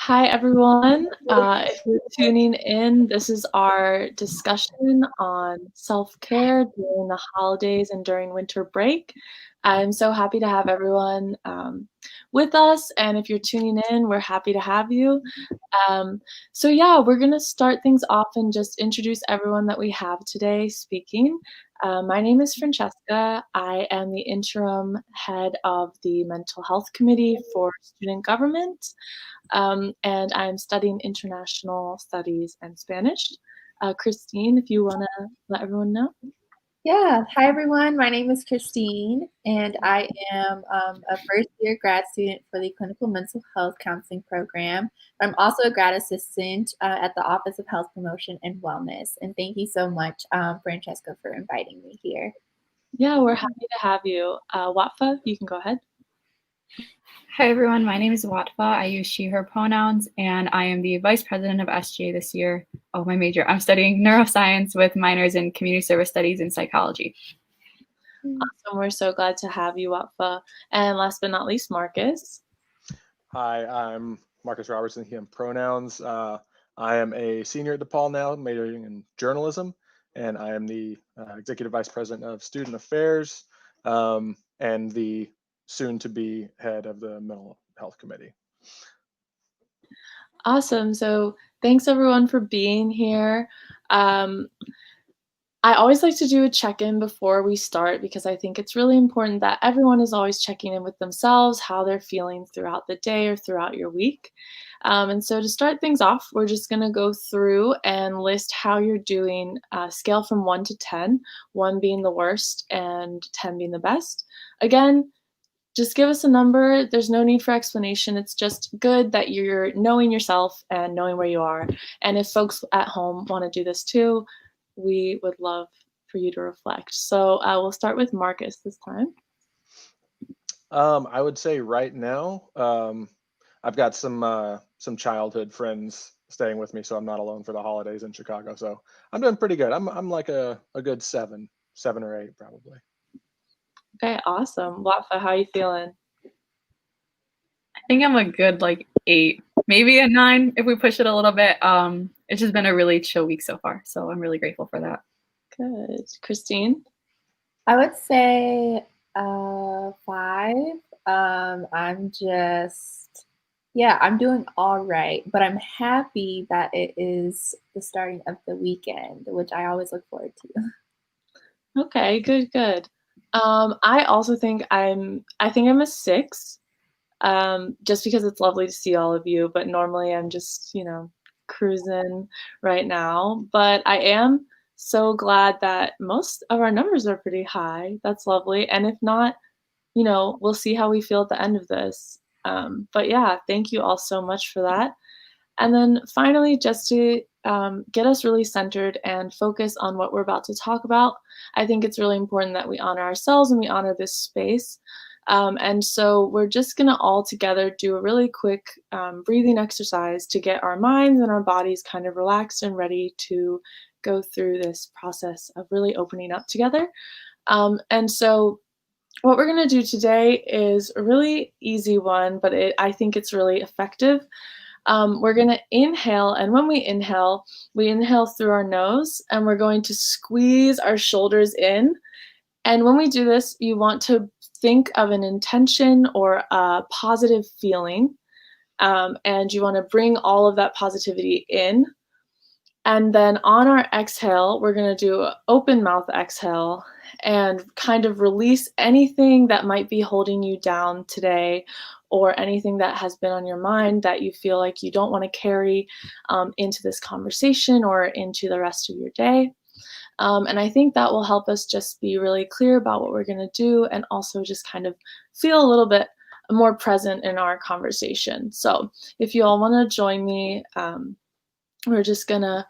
Hi, everyone. If you're tuning in, this is our discussion on self-care during the holidays and during winter break. I'm so happy to have everyone with us, and if you're tuning in, we're happy to have you. So we're going to start things off and just introduce everyone that we have today speaking. My name is Francesca. I am the interim head of the Mental Health Committee for Student Government, and I'm studying international studies and Spanish. Christine, if you want to let everyone know. Yeah. Hi, everyone. My name is Christine, and I am a first-year grad student for the Clinical Mental Health Counseling Program. I'm also a grad assistant at the Office of Health Promotion and Wellness. And thank you so much, Francesca, for inviting me here. Yeah, we're happy to have you. Watfa, you can go ahead. Hi, everyone. My name is Watfa. I use she, her pronouns, and I am the vice president of SGA this year. Oh, my major. I'm studying neuroscience with minors in community service studies and psychology. Awesome. We're so glad to have you, Watfa. And last but not least, Marcus. Hi, I'm Marcus Robertson, him pronouns. I am a senior at DePaul now, majoring in journalism, and I am the executive vice president of student affairs and the soon-to-be head of the mental health committee. Awesome. So thanks everyone for being here. I always like to do a check-in before we start because I think it's really important that everyone is always checking in with themselves, how they're feeling throughout the day or throughout your week. And so to start things off, we're just going to go through and list how you're doing, scale from 1 to 10, 1 being the worst and 10 being the best. Again, just give us a number. There's no need for explanation. It's just good that you're knowing yourself and knowing where you are. And if folks at home want to do this too, we would love for you to reflect. So we'll start with Marcus this time. I would say right now, I've got some childhood friends staying with me, so I'm not alone for the holidays in Chicago. So I'm doing pretty good. I'm like a good 7 or 8 probably. Okay, awesome. Watfa, how are you feeling? I think I'm a good 8, maybe a 9 if we push it a little bit. It's just been a really chill week so far, so I'm really grateful for that. Good. Christine? I would say 5. I'm doing all right, but I'm happy that it is the starting of the weekend, which I always look forward to. Okay, good. I also think I'm a 6, just because it's lovely to see all of you, but normally I'm just, cruising right now. But I am so glad that most of our numbers are pretty high. That's lovely. And if not, we'll see how we feel at the end of this. But yeah, thank you all so much for that. And then finally, just to get us really centered and focus on what we're about to talk about, I think it's really important that we honor ourselves and we honor this space. And so we're just going to all together do a really quick breathing exercise to get our minds and our bodies kind of relaxed and ready to go through this process of really opening up together. And so what we're going to do today is a really easy one, but I think it's really effective. We're going to inhale, and when we inhale through our nose, and we're going to squeeze our shoulders in. And when we do this, you want to think of an intention or a positive feeling, and you want to bring all of that positivity in. And then on our exhale, we're going to do an open mouth exhale and kind of release anything that might be holding you down today, or anything that has been on your mind that you feel like you don't want to carry into this conversation or into the rest of your day. And I think that will help us just be really clear about what we're going to do, and also just kind of feel a little bit more present in our conversation. So if you all want to join me, we're just going to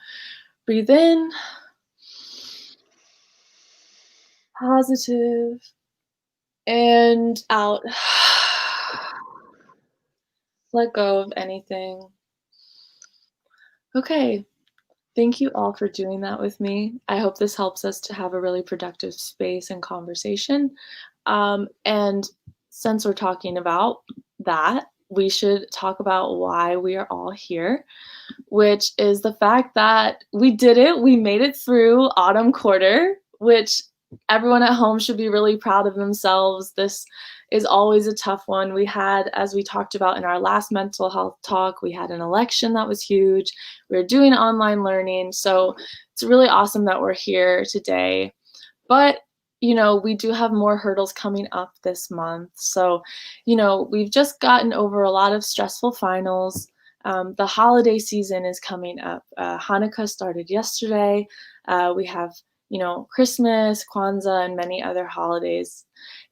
breathe in, positive, and out. Let go of anything. Okay. Thank you all for doing that with me. I hope this helps us to have a really productive space and conversation. And since we're talking about that, we should talk about why we are all here, which is the fact that we did it. We made it through autumn quarter, which everyone at home should be really proud of themselves. This is always a tough one. We had, as we talked about in our last mental health talk, we had an election that was huge. We were doing online learning. So it's really awesome that we're here today. But we do have more hurdles coming up this month. So, we've just gotten over a lot of stressful finals. The holiday season is coming up. Hanukkah started yesterday. We have, Christmas, Kwanzaa, and many other holidays.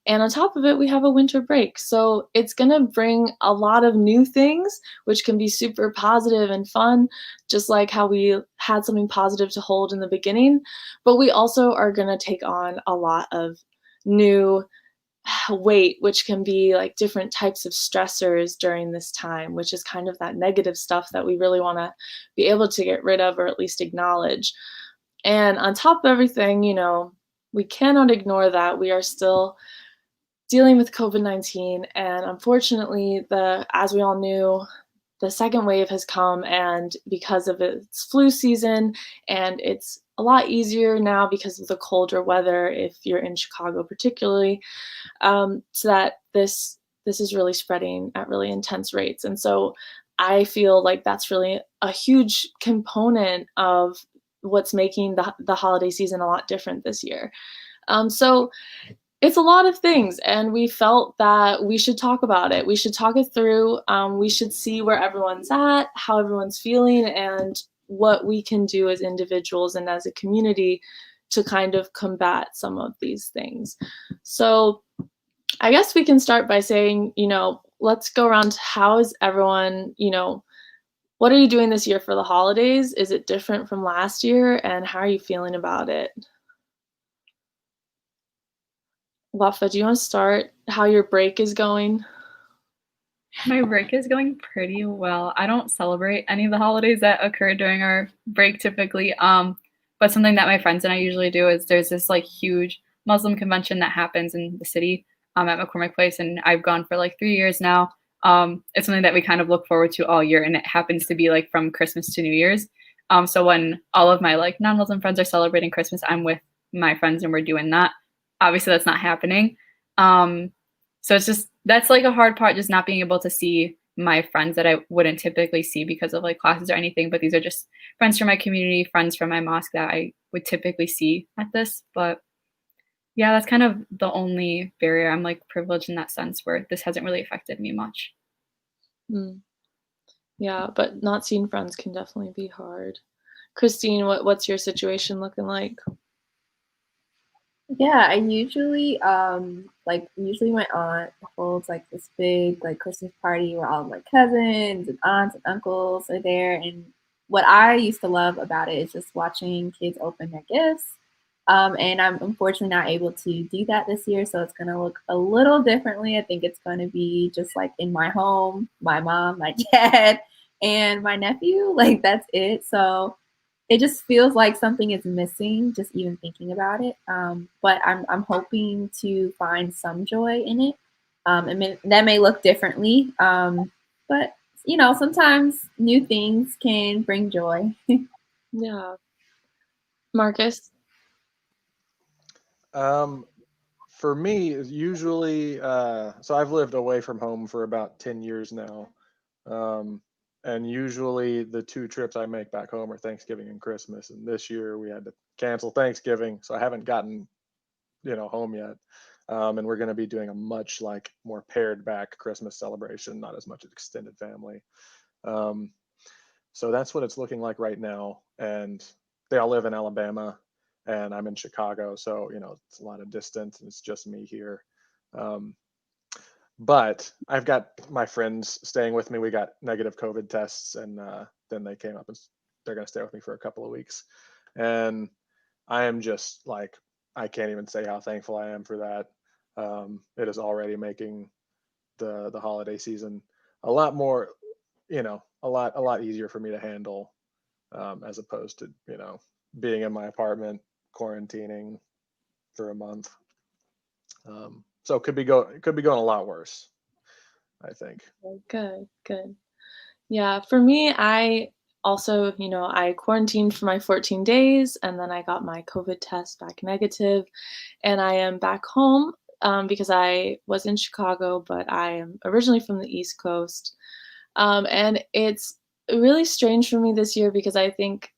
And on top of it, we have a winter break. So it's going to bring a lot of new things, which can be super positive and fun, just like how we had something positive to hold in the beginning. But we also are going to take on a lot of new weight, which can be like different types of stressors during this time, which is kind of that negative stuff that we really want to be able to get rid of or at least acknowledge. And on top of everything, we cannot ignore that we are still dealing with COVID-19. And unfortunately, as we all knew, the second wave has come, and because of its flu season, and it's a lot easier now because of the colder weather, if you're in Chicago particularly, so that this is really spreading at really intense rates. And so I feel like that's really a huge component of what's making the holiday season a lot different this year. So it's a lot of things, and we felt that we should talk about it. We should talk it through. We should see where everyone's at, how everyone's feeling, and what we can do as individuals and as a community to kind of combat some of these things. So I guess we can start by saying, let's go around. How is everyone, what are you doing this year for the holidays? Is it different from last year? And how are you feeling about it? Wafa, do you want to start how your break is going? My break is going pretty well. I don't celebrate any of the holidays that occur during our break typically. But something that my friends and I usually do is there's this like huge Muslim convention that happens in the city at McCormick Place, and I've gone for like 3 years now. It's something that we kind of look forward to all year, and it happens to be like from Christmas to New Year's. So when all of my like non-Muslim friends are celebrating Christmas, I'm with my friends and we're doing that. Obviously, that's not happening. So it's just, that's like a hard part, just not being able to see my friends that I wouldn't typically see because of like classes or anything. But these are just friends from my community, friends from my mosque that I would typically see at this. But yeah, that's kind of the only barrier. I'm like privileged in that sense where this hasn't really affected me much. Yeah, but not seeing friends can definitely be hard. Christine, what's your situation looking like? Yeah, I usually usually my aunt holds like this big like Christmas party where all of my cousins and aunts and uncles are there. And what I used to love about it is just watching kids open their gifts. And I'm unfortunately not able to do that this year, so it's gonna look a little differently. I think it's gonna be just like in my home, my mom, my dad, and my nephew. Like that's it. So it just feels like something is missing just even thinking about it. But I'm hoping to find some joy in it. That may look differently, but sometimes new things can bring joy. Yeah. Marcus? For me, usually, so I've lived away from home for about 10 years now. And usually the two trips I make back home are Thanksgiving and Christmas. And this year we had to cancel Thanksgiving, so I haven't gotten, home yet. And we're going to be doing a much like more pared back Christmas celebration, not as much extended family. So that's what it's looking like right now. And they all live in Alabama, and I'm in Chicago, so it's a lot of distance, and it's just me here. But I've got my friends staying with me. We got negative COVID tests, and then they came up and they're going to stay with me for a couple of weeks. And I am just like, I can't even say how thankful I am for that. It is already making the holiday season a lot more, a lot easier for me to handle, as opposed to being in my apartment quarantining for a month. So it could be going a lot worse. I think. Good, good. Yeah, for me, I also, I quarantined for my 14 days and then I got my COVID test back negative, and I am back home because I was in Chicago, but I am originally from the East Coast. And it's really strange for me this year because I think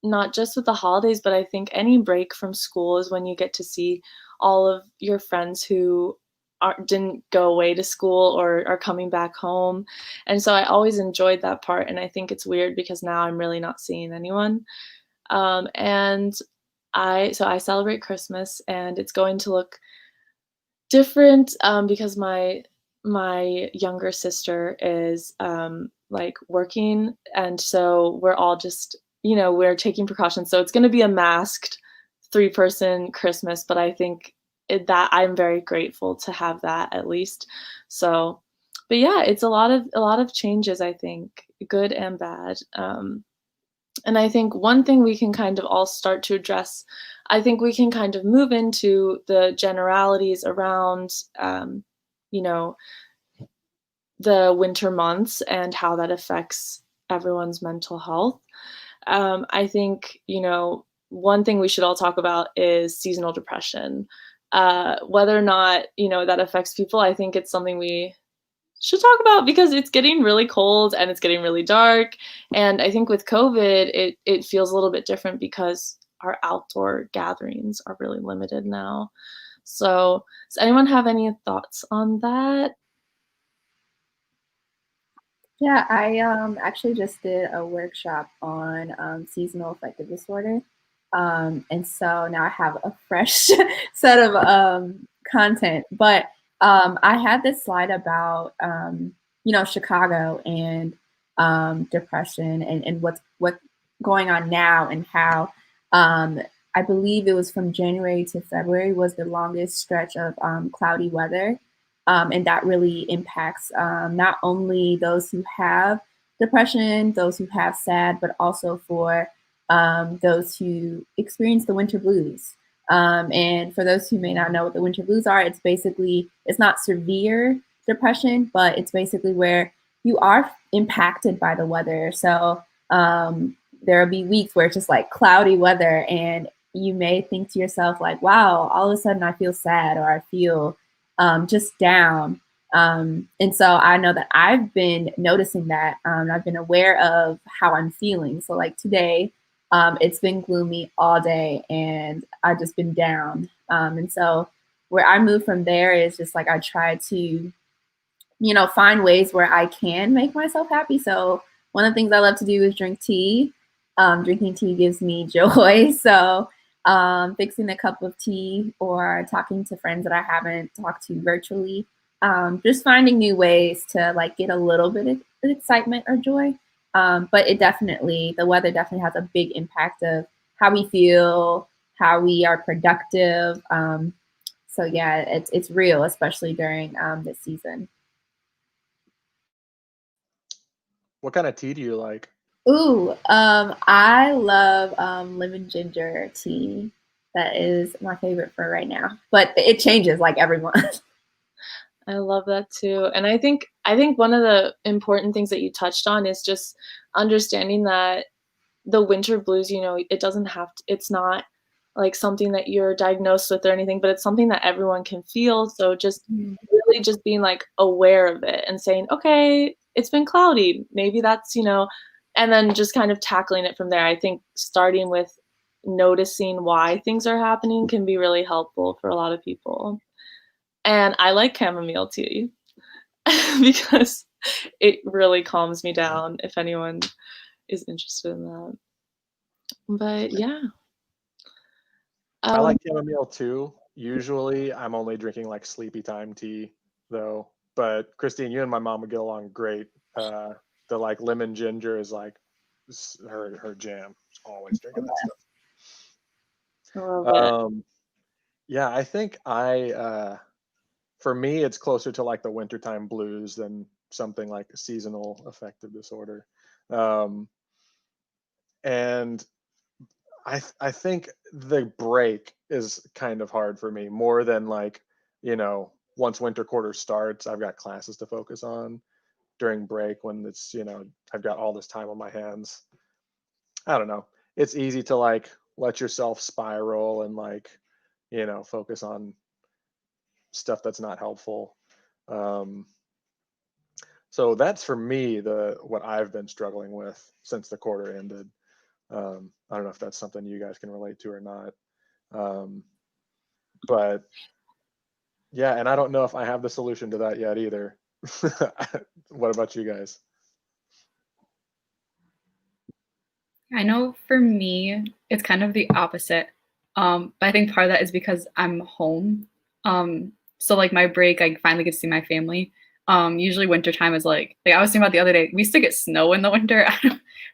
not just with the holidays, but I think any break from school is when you get to see all of your friends who didn't go away to school or are coming back home. And so I always enjoyed that part. And I think it's weird because now I'm really not seeing anyone. And I celebrate Christmas, and it's going to look different because my younger sister is like working, and so we're all just we're taking precautions. So it's going to be a masked 3-person Christmas, but I think that I'm very grateful to have that at least. So, but yeah, it's a lot of changes. I think good and bad. And I think one thing we can kind of all start to address, I think we can kind of move into the generalities around, you know, the winter months and how that affects everyone's mental health. I think, one thing we should all talk about is seasonal depression. Whether or not, that affects people, I think it's something we should talk about because it's getting really cold and it's getting really dark. And I think with COVID, it feels a little bit different because our outdoor gatherings are really limited now. So, does anyone have any thoughts on that? Yeah, I actually just did a workshop on seasonal affective disorder. And so now I have a fresh set of content. But I had this slide about, Chicago and depression and what's going on now, and how I believe it was from January to February was the longest stretch of cloudy weather. And that really impacts not only those who have depression, those who have SAD, but also for those who experience the winter blues. And for those who may not know what the winter blues are, it's not severe depression, but it's basically where you are impacted by the weather. So there'll be weeks where it's just like cloudy weather, and you may think to yourself, like, wow, all of a sudden I feel sad, or I feel just down. And so I know that I've been noticing that. I've been aware of how I'm feeling. So, like today, it's been gloomy all day, and I've just been down. And so, where I move from there is just like I try to, find ways where I can make myself happy. So, one of the things I love to do is drink tea. Drinking tea gives me joy. So, fixing a cup of tea or talking to friends that I haven't talked to virtually. Just finding new ways to like get a little bit of excitement or joy. But the weather definitely has a big impact of how we feel, how we are productive. So yeah, it's real, especially during this season. What kind of tea do you like? Ooh, I love lemon ginger tea. That is my favorite for right now, but it changes like every month. I love that too. And I think one of the important things that you touched on is just understanding that the winter blues, it doesn't have to, it's not like something that you're diagnosed with or anything, but it's something that everyone can feel. So just really just being like aware of it and saying, okay, it's been cloudy. Maybe that's, and then just kind of tackling it from there. I think starting with noticing why things are happening can be really helpful for a lot of people. And I like chamomile tea because it really calms me down if anyone is interested in that. But yeah. I Um, like chamomile too. Usually, I'm only drinking like sleepy time tea though. But Christine, you and my mom would get along great. The like lemon ginger is like her jam. She's always drinking that I love stuff. it. Yeah, I think for me, it's closer to like the wintertime blues than something like a seasonal affective disorder. Um, and I think the break is kind of hard for me more than like, once winter quarter starts, I've got classes to focus on. During break, when it's, I've got all this time on my hands, I don't know. It's easy to like let yourself spiral and like, focus on stuff that's not helpful. Um, so that's for me what I've been struggling with since the quarter ended. I don't know if that's something you guys can relate to or not. But yeah, and I don't know if I have the solution to that yet either. What about you guys? I know for me, it's kind of the opposite. But I think part of that is because I'm home. So like my break, I finally get to see my family. Usually wintertime is like I was thinking about the other day, we used to get snow in the winter.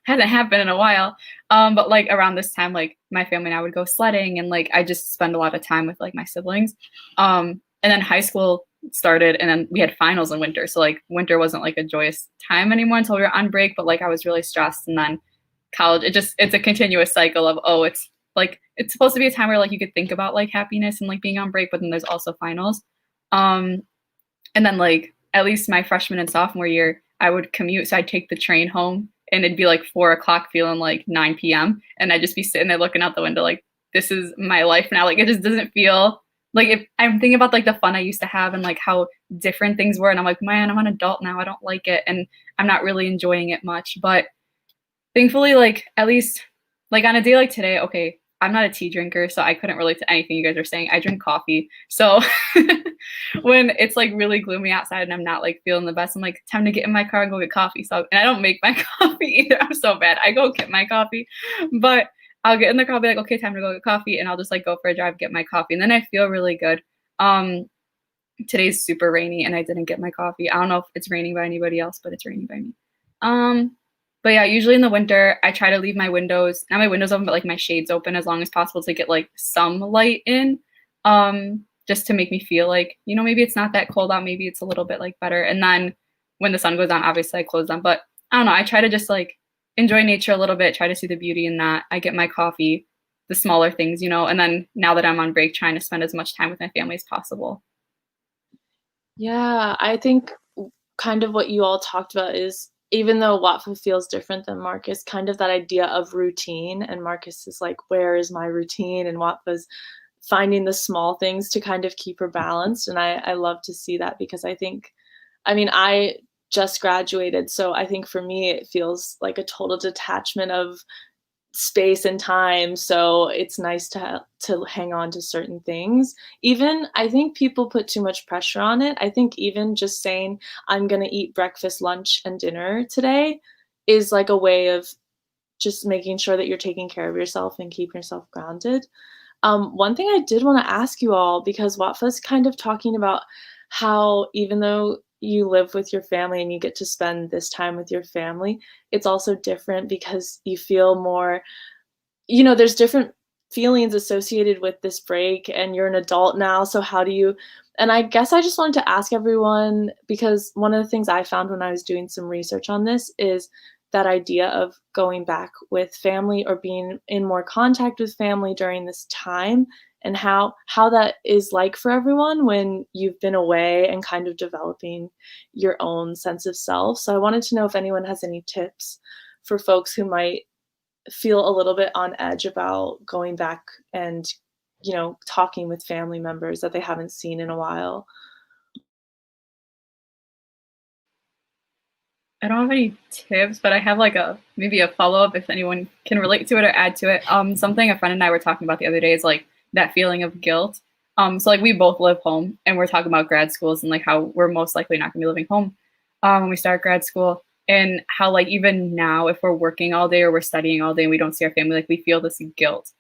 Hasn't happened in a while. But like around this time, like my family and I would go sledding, and like I just spend a lot of time with like my siblings. And then high school started, and then we had finals in winter. So like winter wasn't like a joyous time anymore until we were on break, but like I was really stressed. And then college, it's a continuous cycle of, it's like it's supposed to be a time where like you could think about like happiness and like being on break, but then there's also finals. And then like at least my freshman and sophomore year, I would commute, so I'd take the train home, and it'd be like 4 o'clock, feeling like 9 p.m. and I'd just be sitting there looking out the window like, this is my life now. Like it just doesn't feel like, if I'm thinking about like the fun I used to have and like how different things were, and I'm like, man, I'm an adult now, I don't like it, and I'm not really enjoying it much. But thankfully, like at least like on a day like today, okay, I'm not a tea drinker, so I couldn't relate to anything you guys are saying. I drink coffee. So when it's like really gloomy outside and I'm not like feeling the best, I'm like, time to get in my car and go get coffee. So, and I don't make my coffee either. I'm so bad. I go get my coffee, but I'll get in the car, I'll be like, okay, time to go get coffee. And I'll just like go for a drive, get my coffee. And then I feel really good. Today's super rainy and I didn't get my coffee. I don't know if it's raining by anybody else, but it's raining by me. But yeah, usually in the winter, I try to leave my windows, not my windows open, but like my shades open as long as possible to get like some light in, just to make me feel like, maybe it's not that cold out, maybe it's a little bit like better. And then when the sun goes down, obviously I close them. But I don't know, I try to just like enjoy nature a little bit, try to see the beauty in that. I get my coffee, the smaller things, and then now that I'm on break, trying to spend as much time with my family as possible. Yeah, I think kind of what you all talked about is, even though Watfa feels different than Marcus, kind of that idea of routine, and Marcus is like, where is my routine? And Watfa's finding the small things to kind of keep her balanced. And I love to see that, because I just graduated, so I think for me it feels like a total detachment of space and time, so it's nice to hang on to certain things. Even I think people put too much pressure on it. I think even just saying I'm going to eat breakfast, lunch, and dinner today is like a way of just making sure that you're taking care of yourself and keeping yourself grounded. One thing I did want to ask you all, because Watfa's kind of talking about how even though you live with your family and you get to spend this time with your family, it's also different because you feel more, there's different feelings associated with this break, and you're an adult now. So how do you, and I guess I just wanted to ask everyone, because one of the things I found when I was doing some research on this is that idea of going back with family or being in more contact with family during this time, and how that is like for everyone when you've been away and kind of developing your own sense of self. So I wanted to know if anyone has any tips for folks who might feel a little bit on edge about going back and, talking with family members that they haven't seen in a while. I don't have any tips, but I have like maybe a follow-up if anyone can relate to it or add to it. Something a friend and I were talking about the other day is like that feeling of guilt. So like we both live home, and we're talking about grad schools and like how we're most likely not gonna be living home when we start grad school, and how like even now if we're working all day or we're studying all day and we don't see our family, like we feel this guilt.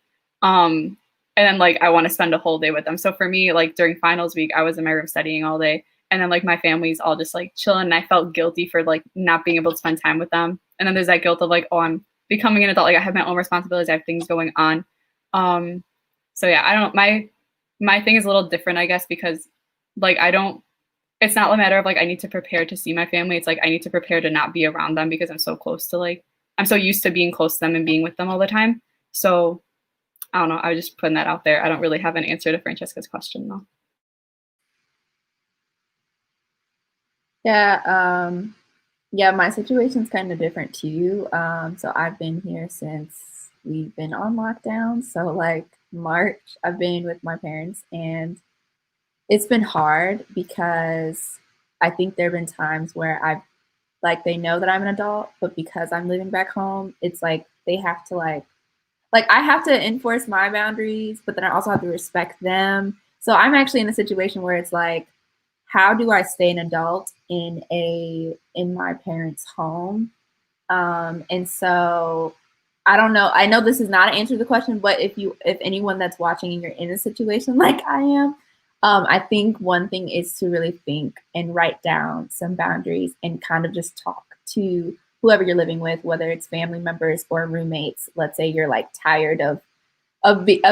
And then like I want to spend a whole day with them. So for me, like during finals week, I was in my room studying all day. And then like my family's all just like chilling, and I felt guilty for like not being able to spend time with them. And then there's that guilt of like, oh, I'm becoming an adult. Like I have my own responsibilities. I have things going on. So yeah, I don't, my thing is a little different, I guess, because like it's not a matter of like I need to prepare to see my family. It's like I need to prepare to not be around them, because I'm so close to like, I'm so used to being close to them and being with them all the time. So I don't know. I was just putting that out there. I don't really have an answer to Francesca's question though. Yeah, my situation's kind of different too. So I've been here since we've been on lockdown. So like March, I've been with my parents, and it's been hard because I think there have been times where I've like they know that I'm an adult, but because I'm living back home, it's like they have to like I have to enforce my boundaries, but then I also have to respect them. So I'm actually in a situation where it's like, how do I stay an adult in my parents' home? And so I don't know. I know this is not an answer to the question, but if anyone that's watching and you're in a situation like I am, I think one thing is to really think and write down some boundaries and kind of just talk to whoever you're living with, whether it's family members or roommates. Let's say you're like tired of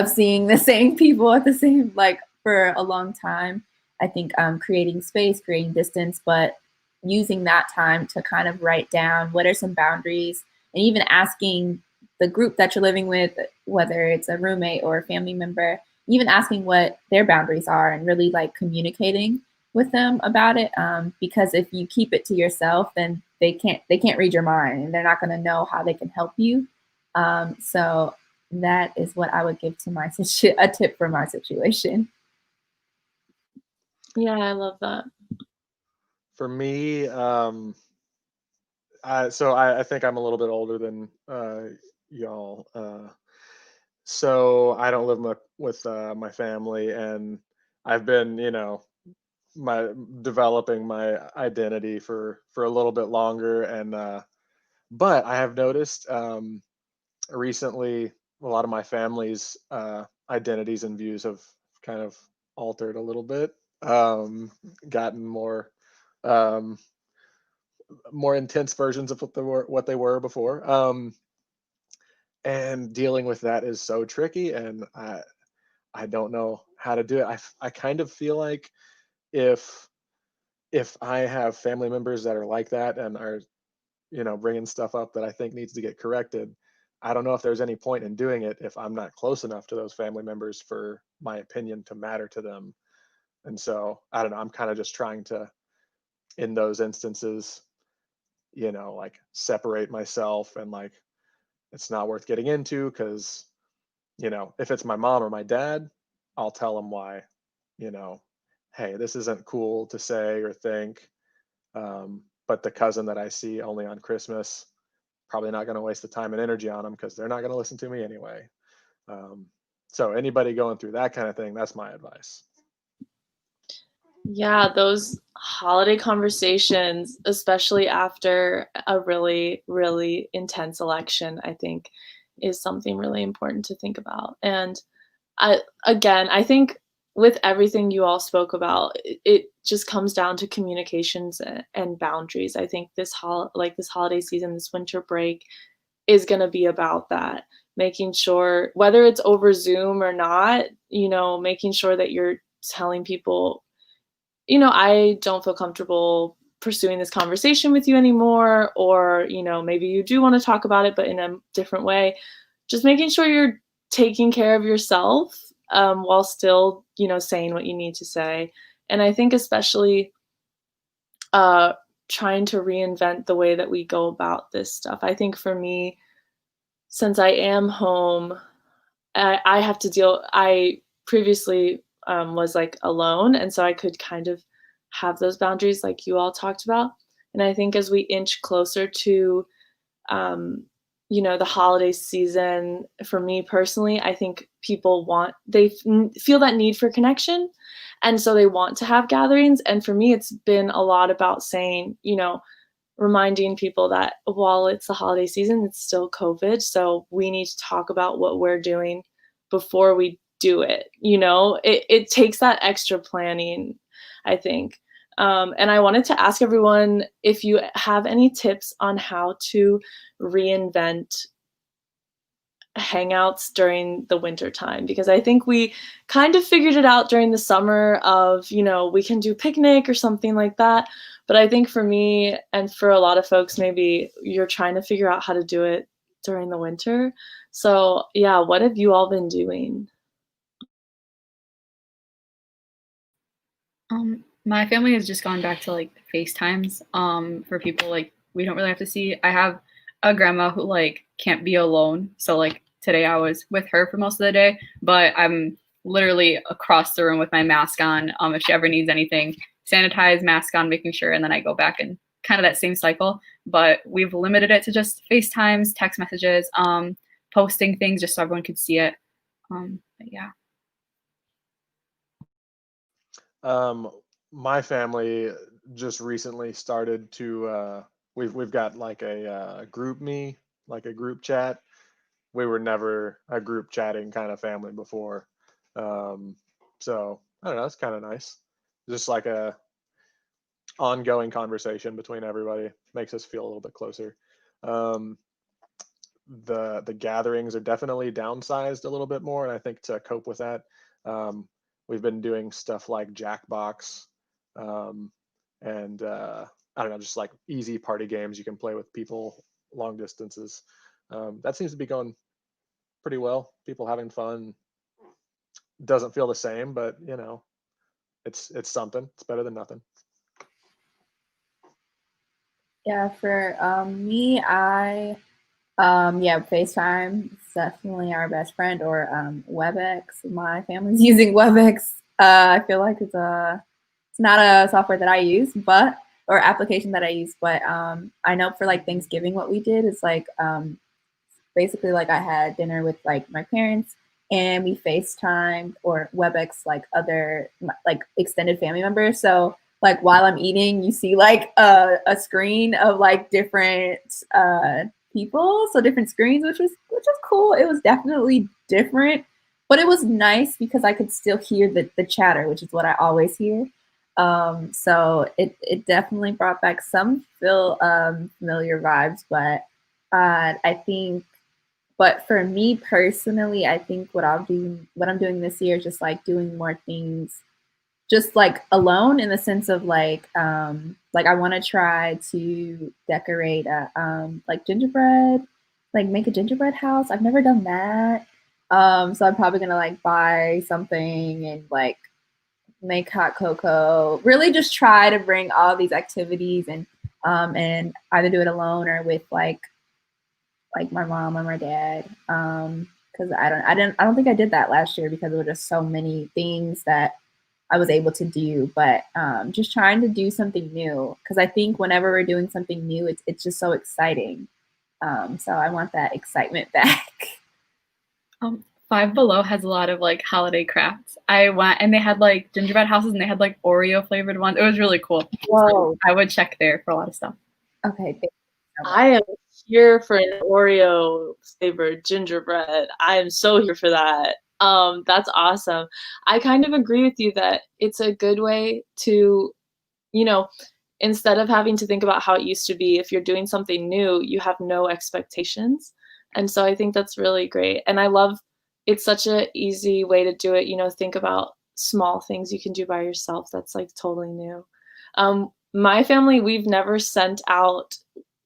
seeing the same people at the same like for a long time. I think creating space, creating distance, but using that time to kind of write down what are some boundaries, and even asking the group that you're living with, whether it's a roommate or a family member, even asking what their boundaries are and really like communicating with them about it. Because if you keep it to yourself, then they can't read your mind and they're not going to know how they can help you. So that is what I would give to my a tip for my situation. Yeah, I love that. For me, I think I'm a little bit older than y'all. So I don't live with my family, and I've been, my developing my identity for a little bit longer, and but I have noticed recently a lot of my family's identities and views have kind of altered a little bit, gotten um, more intense versions of what they were before. And dealing with that is so tricky, and I don't know how to do it. I kind of feel like if I have family members that are like that and are, bringing stuff up that I think needs to get corrected, I don't know if there's any point in doing it if I'm not close enough to those family members for my opinion to matter to them. And so I don't know. I'm kind of just trying to, in those instances, like separate myself, and like it's not worth getting into because, if it's my mom or my dad, I'll tell them why, you know, hey, this isn't cool to say or think. But the cousin that I see only on Christmas, probably not going to waste the time and energy on them because they're not going to listen to me anyway. Um, so anybody going through that kind of thing, that's my advice. Yeah, those holiday conversations, especially after a really, really intense election, I think is something really important to think about. And I think with everything you all spoke about, it just comes down to communications and boundaries. I think this holiday season, this winter break is going to be about that, making sure whether it's over Zoom or not, making sure that you're telling people, I don't feel comfortable pursuing this conversation with you anymore, or, maybe you do want to talk about it, but in a different way. Just making sure you're taking care of yourself while still, saying what you need to say. And I think especially uh, trying to reinvent the way that we go about this stuff. I think for me, since I am home, I have to I previously was like alone, and so I could kind of have those boundaries like you all talked about. And I think as we inch closer to, um, the holiday season, for me personally, I think they feel that need for connection. And so they want to have gatherings. And for me, it's been a lot about saying, reminding people that while it's the holiday season, it's still COVID. So we need to talk about what we're doing before we do it. It takes that extra planning, I think. And I wanted to ask everyone if you have any tips on how to reinvent hangouts during the winter time, because I think we kind of figured it out during the summer of, we can do picnic or something like that. But I think for me and for a lot of folks, maybe you're trying to figure out how to do it during the winter. So yeah, what have you all been doing? My family has just gone back to like FaceTimes for people like we don't really have to see. I have a grandma who like can't be alone. So like today I was with her for most of the day, but I'm literally across the room with my mask on. If she ever needs anything, sanitize, mask on, making sure, and then I go back and kind of that same cycle. But we've limited it to just FaceTimes, text messages, posting things just so everyone could see it. But yeah. My family just recently started to we've got like a group me, like a group chat. We were never a group chatting kind of family before. So I don't know, it's kind of nice. Just like a ongoing conversation between everybody makes us feel a little bit closer. Um, the gatherings are definitely downsized a little bit more, and I think to cope with that, we've been doing stuff like Jackbox, um, and I don't know, just like easy party games you can play with people long distances. That seems to be going pretty well. People having fun. Doesn't feel the same, but you know, it's something. It's better than nothing. Yeah, for me, yeah, FaceTime is definitely our best friend, or WebEx. My family's using WebEx. I feel like it's not a software that I use, but or application that I use, but I know for like Thanksgiving, what we did is like basically like I had dinner with like my parents, and we FaceTime or WebEx like other like extended family members. So like while I'm eating, you see like a screen of like different people, so different screens, which was cool. It was definitely different, but it was nice because I could still hear the chatter, which is what I always hear. So it definitely brought back some familiar vibes, but I think, but for me personally, I think what I'm doing this year is just like doing more things just like alone, in the sense of like I want to try to decorate a like gingerbread, like make a gingerbread house. I've never done that. So I'm probably gonna like buy something and like make hot cocoa. Really just try to bring all these activities and either do it alone or with like my mom or my dad. Because I don't think I did that last year because there were just so many things that I was able to do. But just trying to do something new, because I think whenever we're doing something new, it's just so exciting. So I want that excitement back. Five Below has a lot of like holiday crafts. I went and they had like gingerbread houses and they had like Oreo flavored ones. It was really cool. Whoa. So I would check there for a lot of stuff. Okay. Thank you so much. I am here for an Oreo flavored gingerbread. I am so here for that. That's awesome. I kind of agree with you that it's a good way to, you know, instead of having to think about how it used to be, if you're doing something new, you have no expectations. And so I think that's really great. And I love, it's such an easy way to do it. You know, think about small things you can do by yourself. That's like totally new. My family, we've never sent out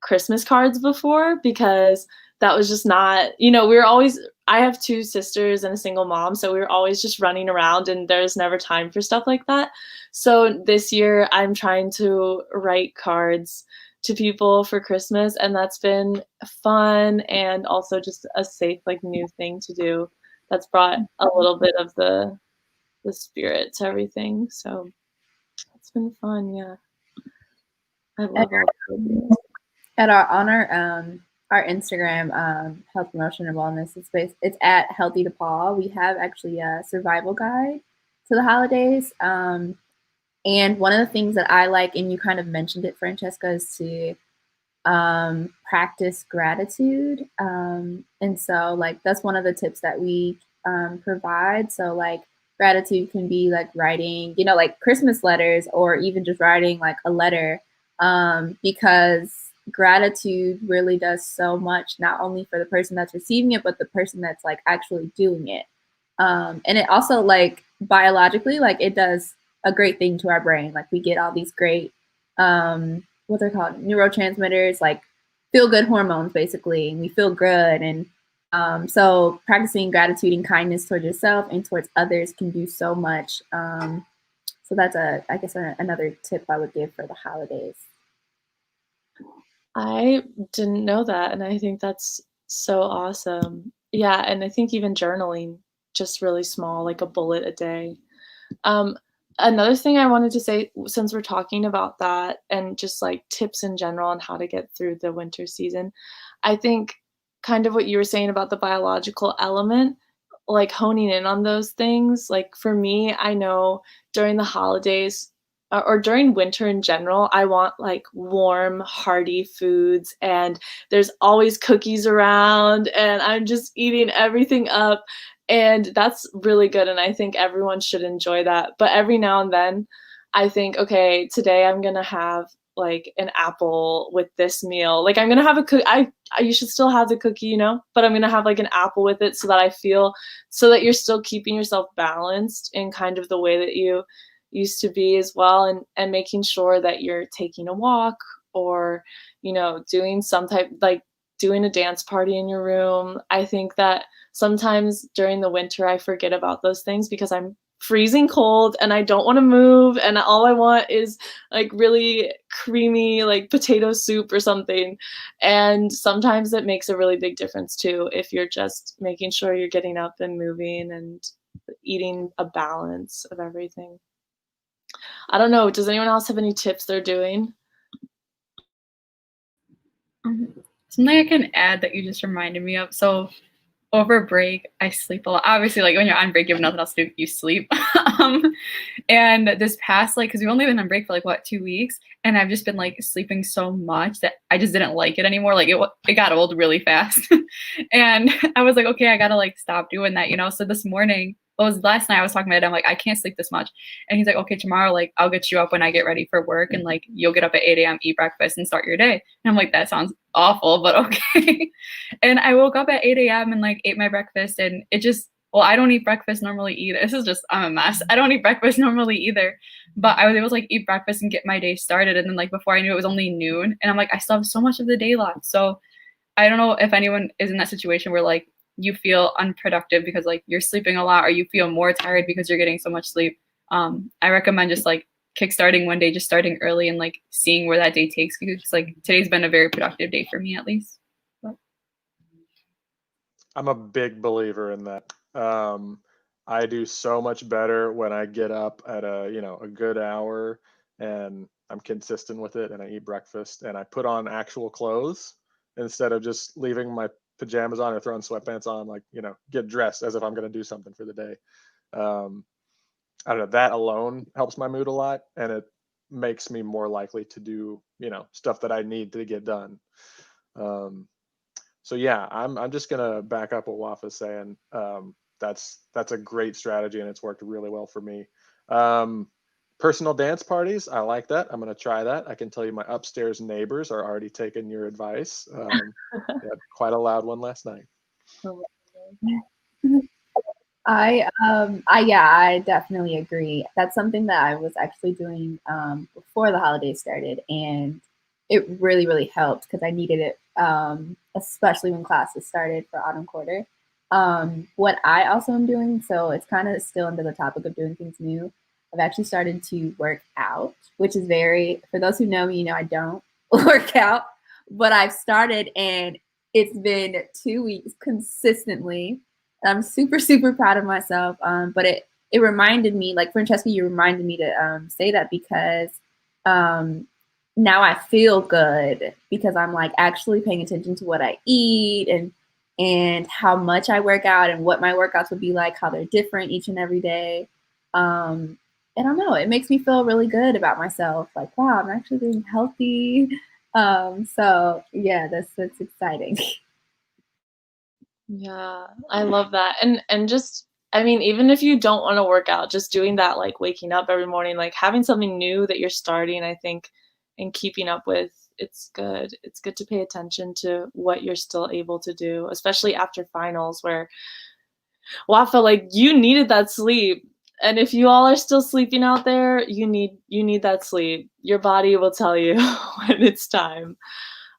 Christmas cards before because that was just not, we were always, I have two sisters and a single mom, so we were always just running around and there's never time for stuff like that. So this year I'm trying to write cards to people for Christmas, and that's been fun and also just a safe, like, new thing to do that's brought a little bit of the spirit to everything. So it's been fun. Yeah. I love all the On our Instagram, health promotion and wellness, it's at Healthy to Paul. We have actually a survival guide to the holidays. And one of the things that I like, and you kind of mentioned it, Francesca, is to practice gratitude. And so like that's one of the tips that we provide. So like gratitude can be like writing, like Christmas letters, or even just writing like a letter, because gratitude really does so much, not only for the person that's receiving it, but the person that's like actually doing it. And it also, like, biologically, like, it does a great thing to our brain. Like, we get all these great, what they're called, neurotransmitters, like feel good hormones, basically, and we feel good. And so practicing gratitude and kindness towards yourself and towards others can do so much. So So that's I guess another tip I would give for the holidays. I didn't know that, and I think that's so awesome. Yeah, and I think even journaling, just really small, like a bullet a day. Um, Another thing I wanted to say, since we're talking about that and just like tips in general on how to get through the winter season, I think kind of what you were saying about the biological element, like honing in on those things. Like for me, I know during the holidays or during winter in general, I want like warm, hearty foods, and there's always cookies around, and I'm just eating everything up. And that's really good, and I think everyone should enjoy that. But every now and then, I think, okay, today I'm gonna have like an apple with this meal. Like I'm gonna have a cook. You should still have the cookie, you know, but I'm gonna have like an apple with it, so that I feel so that you're still keeping yourself balanced in kind of the way that you used to be as well, and making sure that you're taking a walk, or doing some type, like doing a dance party in your room. I think that sometimes during the winter I forget about those things because I'm freezing cold and I don't want to move, and all I want is like really creamy like potato soup or something. And sometimes it makes a really big difference too if you're just making sure you're getting up and moving and eating a balance of everything. I don't know, does anyone else have any tips they're doing? Something I can add that you just reminded me of. So over break, I sleep a lot. Obviously, like when you're on break, you have nothing else to do, you sleep. And this past, like, because we've only been on break for like what, 2 weeks, and I've just been like sleeping so much that I just didn't like it anymore. Like it got old really fast, and I was like, okay, I gotta like stop doing that, you know. So this morning, well, it was last night, I was talking about it. I'm like, I can't sleep this much, and he's like, okay, tomorrow, like I'll get you up when I get ready for work, and like you'll get up at 8 a.m., eat breakfast, and start your day. And I'm like, that sounds awful, but okay. And I woke up at 8 a.m. and like ate my breakfast, and it just, well, I don't eat breakfast normally either. This is just, I'm a mess. I don't eat breakfast normally either, but I was able to like eat breakfast and get my day started. And then like before I knew it was only noon, and I'm like, I still have so much of the day left. So I don't know if anyone is in that situation where like you feel unproductive because like you're sleeping a lot, or you feel more tired because you're getting so much sleep. I recommend just like kickstarting one day, just starting early and like seeing where that day takes you. Because like today's been a very productive day for me, at least. I'm a big believer in that. I do so much better when I get up at a good hour, and I'm consistent with it, and I eat breakfast and I put on actual clothes instead of just leaving my pajamas on or throwing sweatpants on, like, get dressed as if I'm going to do something for the day. I don't know, that alone helps my mood a lot, and it makes me more likely to do, stuff that I need to get done. So yeah, I'm just gonna back up what Wafa's saying. That's a great strategy, and it's worked really well for me. Personal dance parties, I like that. I'm gonna try that. I can tell you my upstairs neighbors are already taking your advice. Had quite a loud one last night. I definitely agree. That's something that I was actually doing before the holidays started, and it really, really helped because I needed it, especially when classes started for autumn quarter. What I also am doing, so it's kind of still under the topic of doing things new. I've actually started to work out, which is for those who know me, I don't work out, but I've started, and it's been 2 weeks consistently. I'm super, super proud of myself. But it reminded me, like Francesca, you reminded me to say that because now I feel good because I'm like actually paying attention to what I eat and how much I work out and what my workouts would be like, how they're different each and every day. I don't know, it makes me feel really good about myself. Like, wow, I'm actually being healthy. So yeah, that's exciting. Yeah, I love that. And just, I mean, even if you don't want to work out, just doing that, like waking up every morning, like having something new that you're starting, I think, and keeping up with, it's good. It's good to pay attention to what you're still able to do, especially after finals where Wafa, like you needed that sleep. And if you all are still sleeping out there, you need that sleep. Your body will tell you when it's time.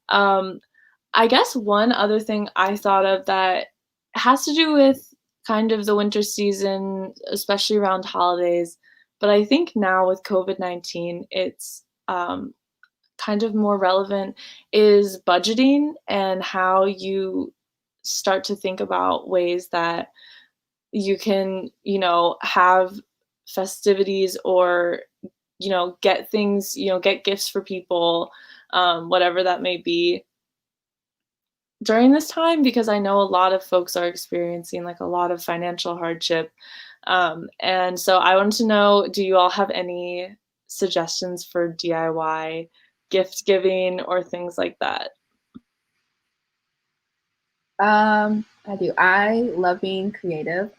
Um, I guess one other thing I thought of that has to do with kind of the winter season, especially around holidays, But I think now with COVID-19, it's kind of more relevant is budgeting and how you start to think about ways that you can, have festivities or, get things, get gifts for people, whatever that may be during this time, because I know a lot of folks are experiencing like a lot of financial hardship. And so I wanted to know, do you all have any suggestions for DIY gift giving or things like that? I do. I love being creative.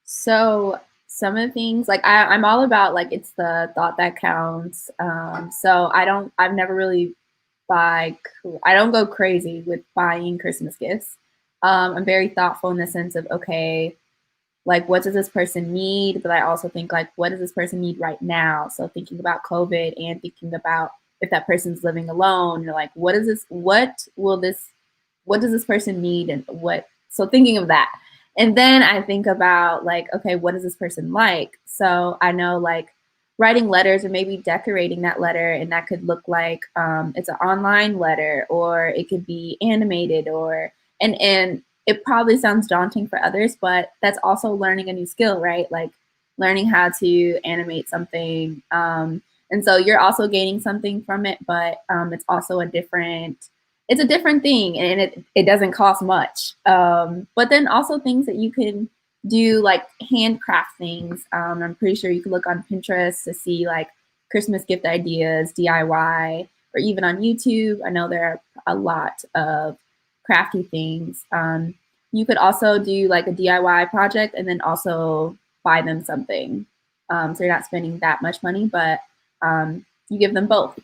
So some of the things like I'm all about like it's the thought that counts. So I've never really I don't go crazy with buying Christmas gifts. I'm very thoughtful in the sense of okay, like what does this person need? But I also think like what does this person need right now? So thinking about COVID and thinking about if that person's living alone, you're like, what does this person need and what so thinking of that. And then I think about like, okay, what does this person like? So I know like writing letters or maybe decorating that letter, and that could look like it's an online letter or it could be animated or and it probably sounds daunting for others, but that's also learning a new skill, right? Like learning how to animate something. And so you're also gaining something from it, but it's a different thing and it doesn't cost much. But then also things that you can do like handcraft things. I'm pretty sure you can look on Pinterest to see like Christmas gift ideas, DIY, or even on YouTube. I know there are a lot of crafty things. You could also do like a DIY project and then also buy them something. So you're not spending that much money, but you give them both.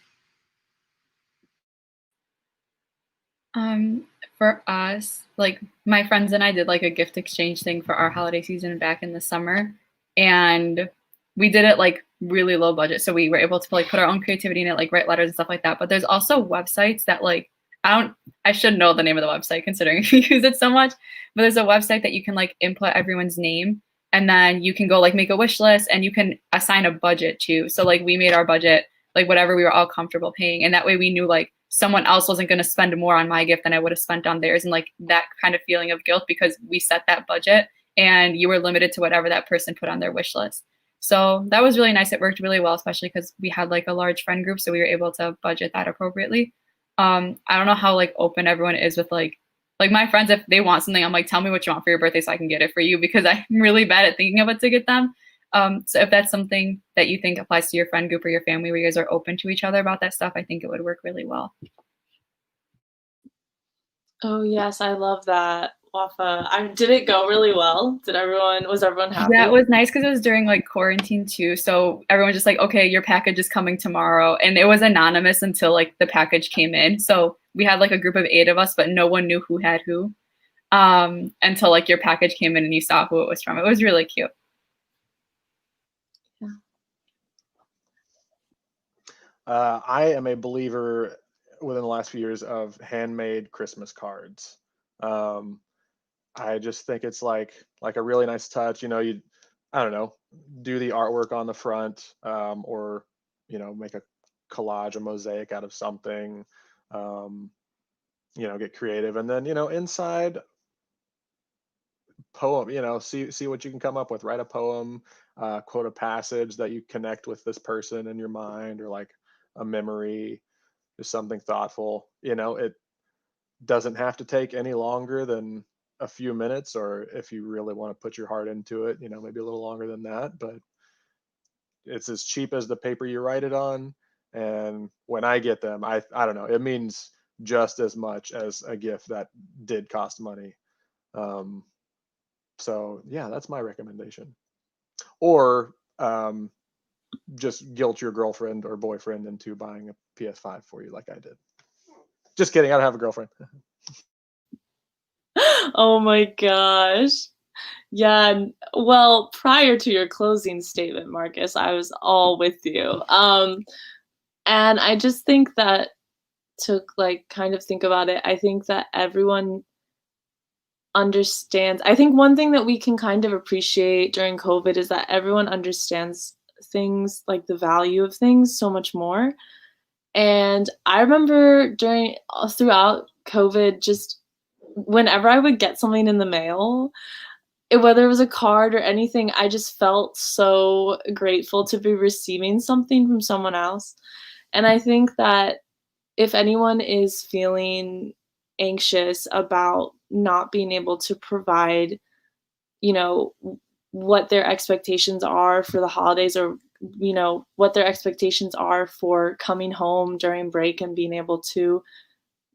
For us, like my friends and I did like a gift exchange thing for our holiday season back in the summer, and we did it like really low budget. So we were able to like put our own creativity in it, like write letters and stuff like that. But there's also websites that like I should know the name of the website considering we use it so much. But there's a website that you can like input everyone's name, and then you can go like make a wish list, and you can assign a budget too. So like we made our budget like whatever we were all comfortable paying, and that way we knew like someone else wasn't going to spend more on my gift than I would have spent on theirs. And like that kind of feeling of guilt because we set that budget and you were limited to whatever that person put on their wish list. So that was really nice. It worked really well, especially because we had like a large friend group. So we were able to budget that appropriately. I don't know how like open everyone is with like my friends, if they want something, I'm like, tell me what you want for your birthday so I can get it for you because I'm really bad at thinking of what to get them. So if that's something that you think applies to your friend group or your family where you guys are open to each other about that stuff, I think it would work really well. Oh yes, I love that, Wafa. Did it go really well? Was everyone happy? Yeah, it was nice because it was during like quarantine too. So everyone was just like, okay, your package is coming tomorrow. And it was anonymous until like the package came in. So we had like a group of 8 of us, but no one knew who had who until like your package came in and you saw who it was from. It was really cute. I am a believer within the last few years of handmade Christmas cards. I just think it's like a really nice touch. I don't know, do the artwork on the front, or make a collage, a mosaic out of something. Get creative, and then inside poem. See what you can come up with. Write a poem, quote a passage that you connect with this person in your mind, or like a memory, just something thoughtful. It doesn't have to take any longer than a few minutes, or if you really want to put your heart into it, maybe a little longer than that, but it's as cheap as the paper you write it on. And when I get them, I don't know, it means just as much as a gift that did cost money. So yeah, that's my recommendation. Or just guilt your girlfriend or boyfriend into buying a PS5 for you like I did. Just kidding, I don't have a girlfriend. Oh my gosh. Yeah, well, prior to your closing statement, Marcus, I was all with you. And I just think that to like kind of think about it, I think that everyone understands. I think one thing that we can kind of appreciate during COVID is that everyone understands things, like the value of things so much more. And I remember throughout COVID, just whenever I would get something in the mail, whether it was a card or anything, I just felt so grateful to be receiving something from someone else. And I think that if anyone is feeling anxious about not being able to provide, you know, what their expectations are for the holidays, or, what their expectations are for coming home during break and being able to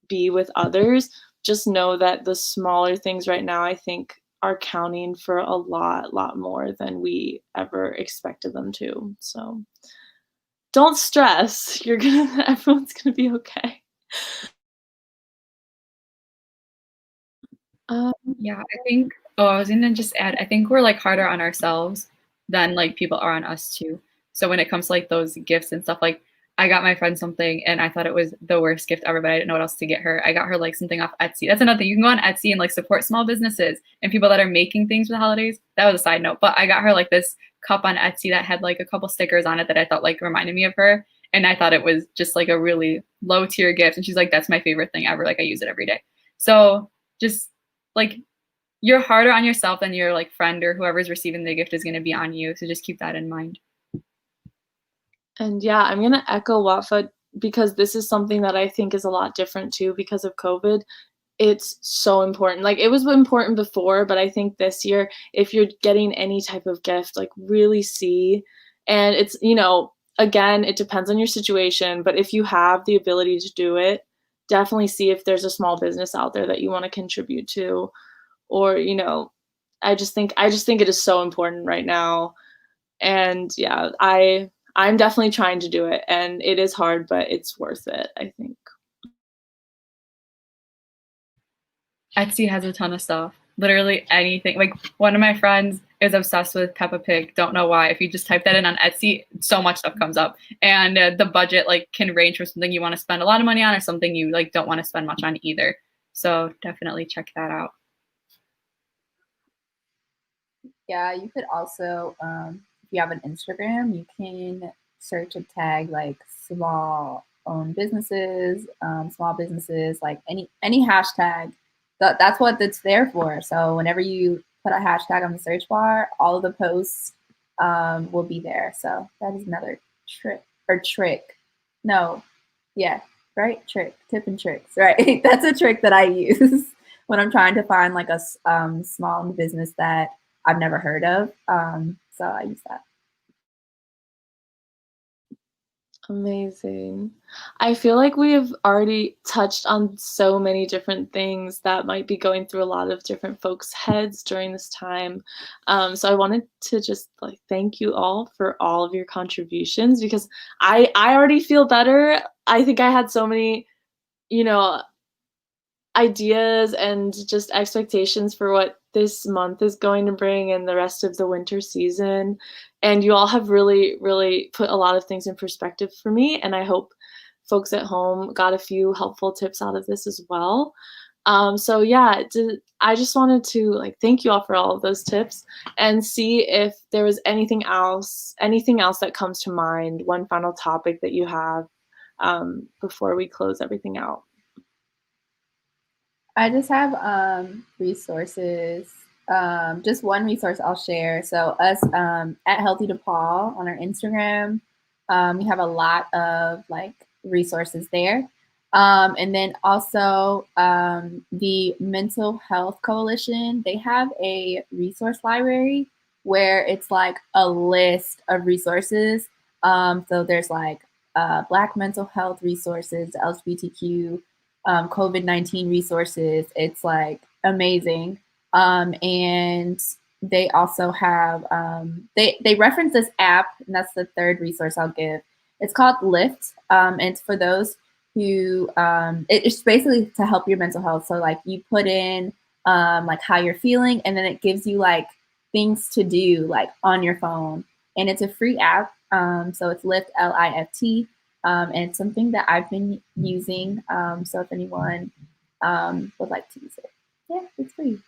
be with others, just know that the smaller things right now, I think, are counting for a lot more than we ever expected them to. So don't stress. Everyone's gonna be okay. Yeah, I think I was gonna just add, I think we're like harder on ourselves than like people are on us too. So when it comes to like those gifts and stuff, like I got my friend something and I thought it was the worst gift ever, but I didn't know what else to get her. I got her like something off Etsy. That's another thing. You can go on Etsy and like support small businesses and people that are making things for the holidays. That was a side note, but I got her like this cup on Etsy that had like a couple stickers on it that I thought like reminded me of her. And I thought it was just like a really low tier gift. And she's like, that's my favorite thing ever. Like I use it every day. So just like you're harder on yourself than your like friend or whoever's receiving the gift is going to be on you. So just keep that in mind. And yeah, I'm gonna echo Wafa, because this is something that I think is a lot different too because of COVID. It's so important. Like, it was important before, but I think this year, if you're getting any type of gift, like really see. And it's, again, it depends on your situation, but if you have the ability to do it, definitely see if there's a small business out there that you want to contribute to. Or, I just think it is so important right now. And yeah, I'm definitely trying to do it, and it is hard, but it's worth it, I think. Etsy has a ton of stuff. Literally anything. Like one of my friends is obsessed with Peppa Pig. Don't know why. If you just type that in on Etsy, so much stuff comes up. And the budget like can range from something you want to spend a lot of money on or something you like don't want to spend much on either. So definitely check that out. Yeah, you could also, if you have an Instagram, you can search a tag like small owned businesses, small businesses, like any hashtag. That's what it's there for. So whenever you put a hashtag on the search bar, all of the posts will be there. So that is another trick. No, yeah, right? Tip and tricks, right? That's a trick that I use when I'm trying to find like a small business that I've never heard of. So I use that. Amazing. I feel like we have already touched on so many different things that might be going through a lot of different folks' heads during this time. So I wanted to just like thank you all for all of your contributions, because I already feel better. I think I had so many, you know, ideas and just expectations for what this month is going to bring and the rest of the winter season. And you all have really, really put a lot of things in perspective for me. And I hope folks at home got a few helpful tips out of this as well. So yeah, I just wanted to like thank you all for all of those tips and see if there was anything else that comes to mind, one final topic that you have before we close everything out. I just have resources. Just one resource I'll share. So us at Healthy DePaul on our Instagram, we have a lot of like resources there. And then also the Mental Health Coalition, they have a resource library where it's like a list of resources. So there's like Black mental health resources, LGBTQ COVID-19 resources. It's like amazing. And they also have, they reference this app, and that's the third resource I'll give. It's called Lift. And it's for those who, it's basically to help your mental health. So like you put in like how you're feeling, and then it gives you like things to do like on your phone. And it's a free app. So it's Lift, Lift. And it's something that I've been using. So if anyone would like to use it, yeah, it's free.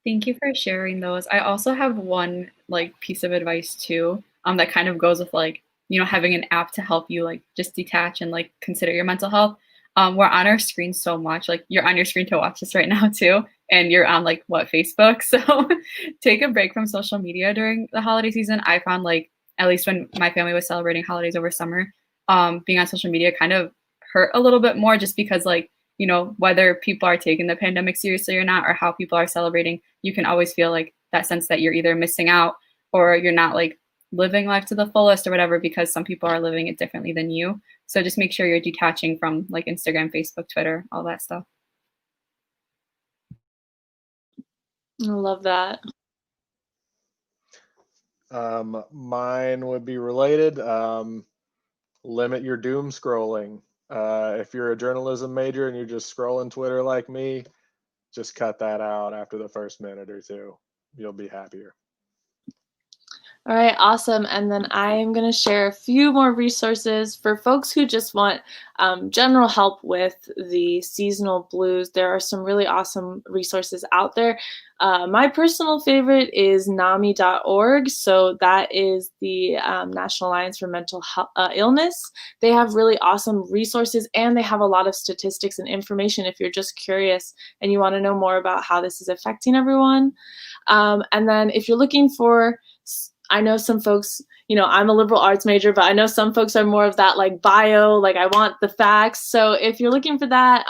Thank you for sharing those. I also have one like piece of advice too, that kind of goes with like, having an app to help you like just detach and like consider your mental health. We're on our screen so much, like you're on your screen to watch this right now too, and you're on like what, Facebook. So take a break from social media during the holiday season. I found like at least when my family was celebrating holidays over summer, being on social media kind of hurt a little bit more just because like, whether people are taking the pandemic seriously or not, or how people are celebrating, you can always feel like that sense that you're either missing out or you're not like living life to the fullest or whatever, because some people are living it differently than you. So just make sure you're detaching from like Instagram, Facebook, Twitter, all that stuff. I love that. Mine would be related. Limit your doom scrolling. If you're a journalism major and you're just scrolling Twitter like me, just cut that out after the first minute or two. You'll be happier. All right, awesome. And then I am going to share a few more resources for folks who just want general help with the seasonal blues. There are some really awesome resources out there. My personal favorite is NAMI.org. So that is the National Alliance for Mental Illness. They have really awesome resources, and they have a lot of statistics and information if you're just curious and you want to know more about how this is affecting everyone. And then if you're looking for, I know some folks, I'm a liberal arts major, but I know some folks are more of that like bio, like I want the facts. So if you're looking for that,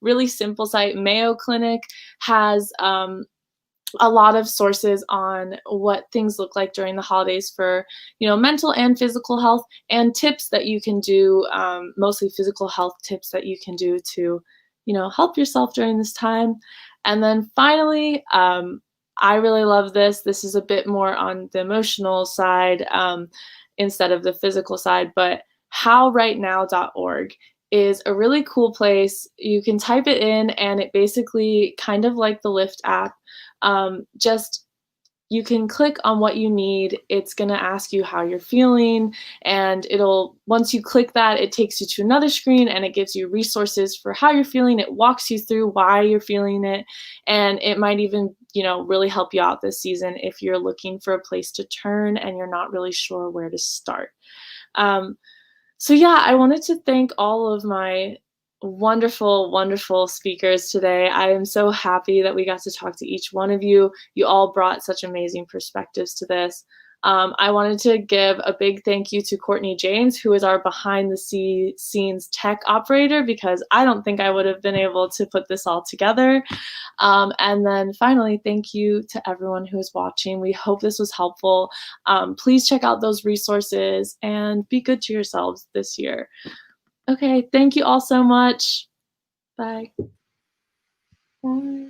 really simple site, Mayo Clinic has a lot of sources on what things look like during the holidays for, mental and physical health, and tips that you can do, mostly physical health tips that you can do to, help yourself during this time. And then finally, I really love this. This is a bit more on the emotional side instead of the physical side, but howrightnow.org is a really cool place. You can type it in and it basically, kind of like the Lyft app, just you can click on what you need. It's going to ask you how you're feeling, and once you click that, it takes you to another screen and it gives you resources for how you're feeling. It walks you through why you're feeling it, and it might even, really help you out this season if you're looking for a place to turn and you're not really sure where to start. So yeah, I wanted to thank all of my wonderful, wonderful speakers today. I am so happy that we got to talk to each one of you. You all brought such amazing perspectives to this. I wanted to give a big thank you to Courtney James, who is our behind the scenes tech operator, because I don't think I would have been able to put this all together. And then finally, thank you to everyone who is watching. We hope this was helpful. Please check out those resources and be good to yourselves this year. Okay, thank you all so much. Bye. Bye.